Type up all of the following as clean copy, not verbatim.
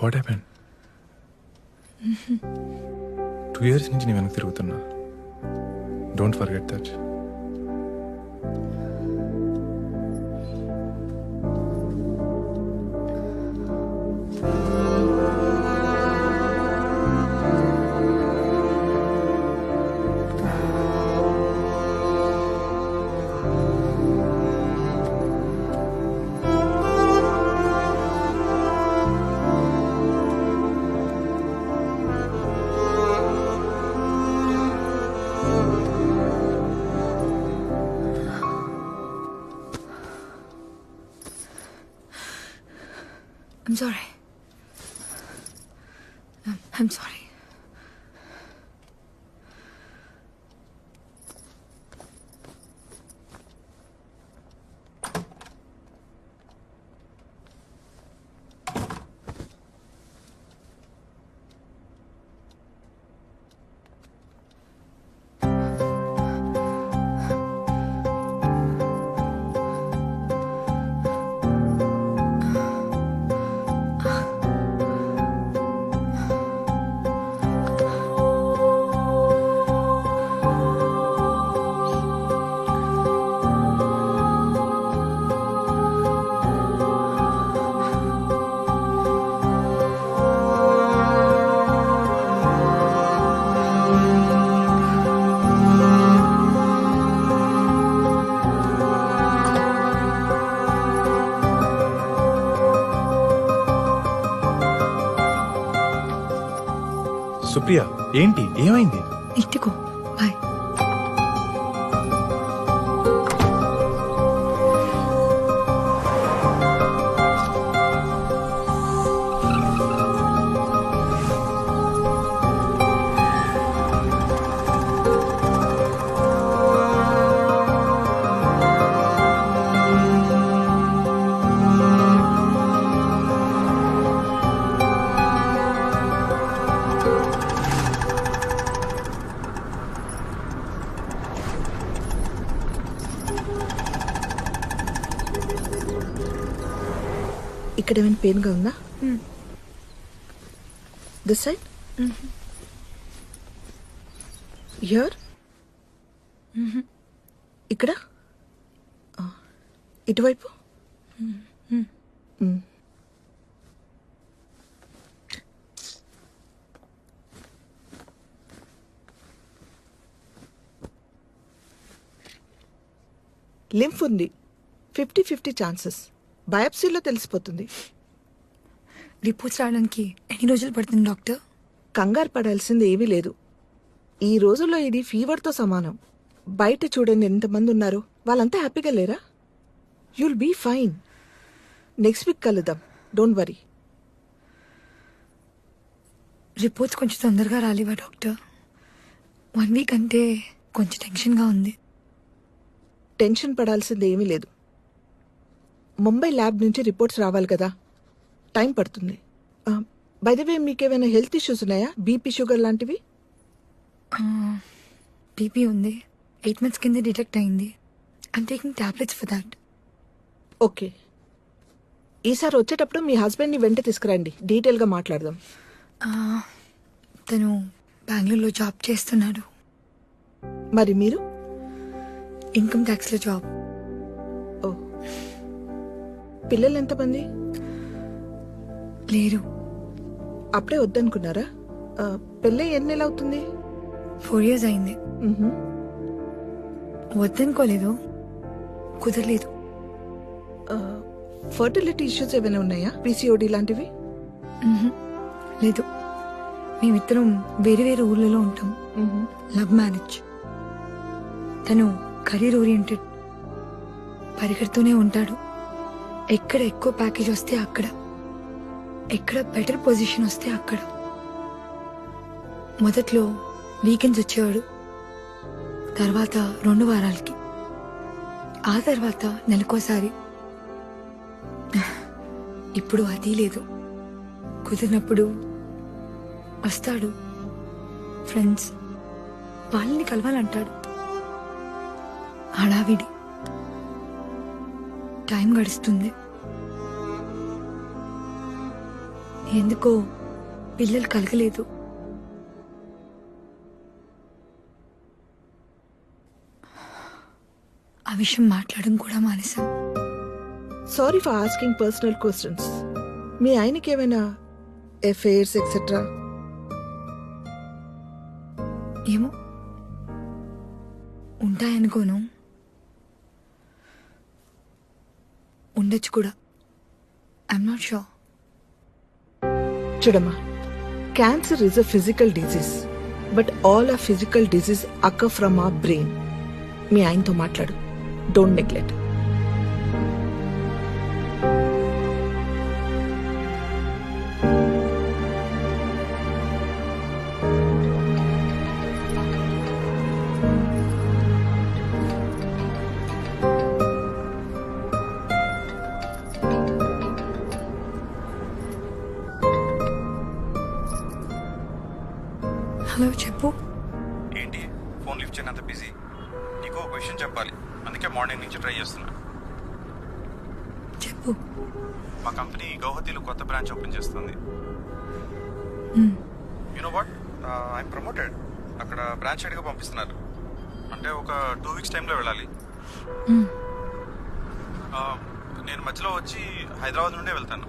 What happen? 2 years నుంచి నీ వెనక్కి తిరుగుతున్నా. Don't forget that. I'm sorry. I'm sorry. Supriya, ఏంటి, ఏమైంది? ఇంటికో, బాయ్. ఇక్కడ ఏమైనా పెయిన్గా ఉందా? దిస్ సైడ్, హియర్, ఇక్కడ, ఇటువైపు. లింఫ్ ఉంది, 50-50 ఛాన్సెస్. బయాప్సీలో తెలిసిపోతుంది. రిపోర్ట్స్ రావడానికి ఎన్ని రోజులు పడుతుంది డాక్టర్? కంగారు పడాల్సింది ఏమీ లేదు. ఈ రోజుల్లో ఇది ఫీవర్తో సమానం. బయట చూడండి ఎంతమంది ఉన్నారు, వాళ్ళంతా హ్యాపీగా లేరా? You'll be fine. Next week కలుద్దాం, డోంట్ వరీ. రిపోర్ట్స్ కొంచెం తొందరగా రాలేవా డాక్టర్? 1 వీక్ అంటే కొంచెం టెన్షన్గా ఉంది. టెన్షన్ పడాల్సింది ఏమీ లేదు. ముంబై ల్యాబ్ నుంచి రిపోర్ట్స్ రావాలి కదా, టైం పడుతుంది. బై ద వే, మీకేమైనా హెల్త్ ఇష్యూస్ ఉన్నాయా? బీపీ, షుగర్ లాంటివి? బీపీ ఉంది, 8 months కింద డిటెక్ట్ అయింది. I'm taking tablets for that. Okay, ఈసారి వచ్చేటప్పుడు మీ హస్బెండ్ని వెంట తీసుకురండి, డీటెయిల్గా మాట్లాడదాం. తను బెంగళూరులో జాబ్ చేస్తున్నాడు. మరి మీరు? Income ట్యాక్స్లో job. ఓ, పిల్లలు ఎంతమంది? లేరు. అప్పుడే వద్దనుకున్నారా? పెళ్ళి ఎన్ని నెలలు అవుతుంది? 4 years అయింది. వద్దనుకోలేదు, కుదరలేదు. ఫర్టిలిటీ ఇష్యూస్ ఏమైనా ఉన్నాయా? పీసీఓడి లాంటివి? లేదు, మేమిద్దరం వేరే వేరే ఊర్లలో ఉంటాం. Love marriage. తను కెరీర్ ఓరియంటెడ్, పరిగెడుతూనే ఉంటాడు. ఎక్కడ ఎక్కువ ప్యాకేజ్ వస్తే అక్కడ, ఎక్కడ బెటర్ పొజిషన్ వస్తే అక్కడ. మొదట్లో వీకెండ్స్ వచ్చేవాడు, తర్వాత 2 వారాలకి, ఆ తర్వాత నెలకోసారి. ఇప్పుడు అది లేదు. కుదిరినప్పుడు వస్తాడు. ఫ్రెండ్స్ వాళ్ళని కలవాలంటాడు. హడావిడి. టైం గడుస్తుంది. ఎందుకో పిల్లలు కలగలేదు. ఆ విషయం మాట్లాడడం కూడా మానేశాం. Sorry for asking personal questions. మీ ఆయనకి ఏమైనా ఎఫైర్స్ ఎక్సెట్రా? ఏమో ఉంటాయనుకోను, ఉండొచ్చు కూడా. I'm not sure. చూడమ్మా, cancer is a physical disease, but all a physical disease occur from a brain. మీ ఆయనతో మాట్లాడు. Don't neglect. హలో, చెప్పు. ఏంటి ఫోన్ లిఫ్ట్ చేయనంత బిజీ? నీకు ఒక విషయం చెప్పాలి, అందుకే మార్నింగ్ నుంచి ట్రై చేస్తున్నా. చెప్పు. మా కంపెనీ గౌహతిలో కొత్త బ్రాంచ్ ఓపెన్ చేస్తుంది. You know what, I'm promoted. అక్కడ బ్రాంచ్ హెడ్గా పంపిస్తున్నారు. అంటే ఒక 2 weeks టైంలో వెళ్ళాలి. నేను మధ్యలో వచ్చి హైదరాబాద్ నుండే వెళ్తాను.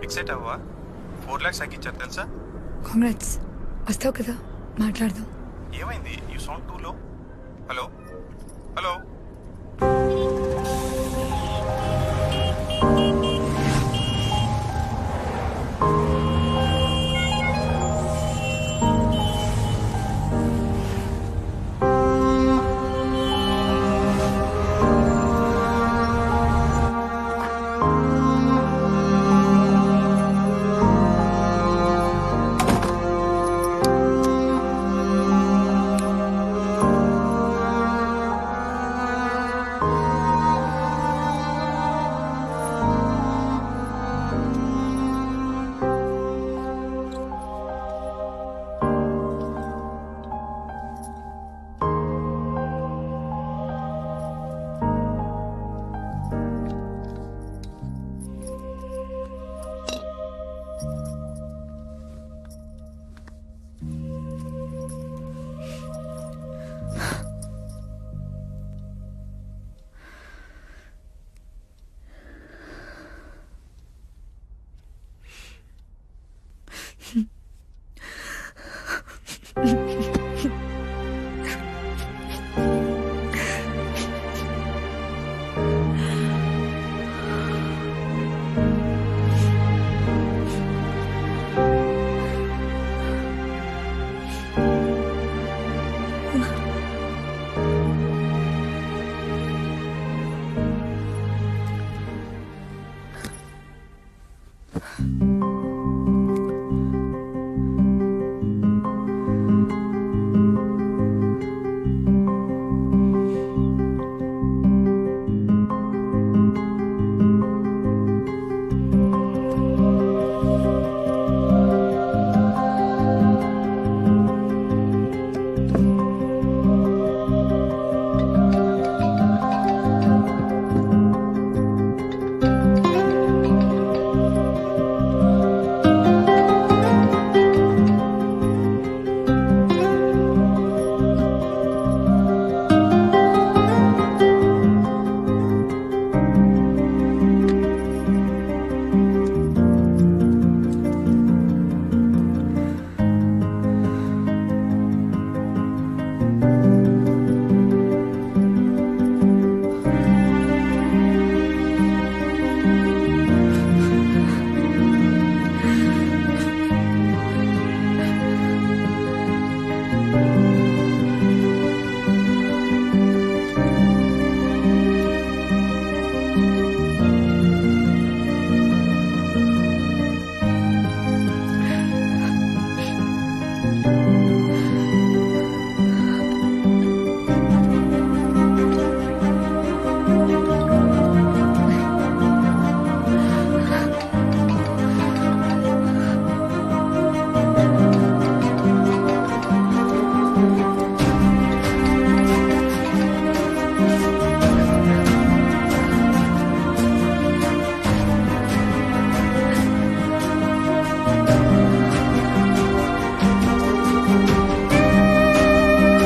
ఎక్సైట్ అవ్వా? 4 lakhs తగ్గించారు తెలుసా? కాంగ్రాట్స్. వస్తావు కదా, మాట్లాడదాం. ఏమైంది? యూ సౌండ్ టూ లో. Hello hello.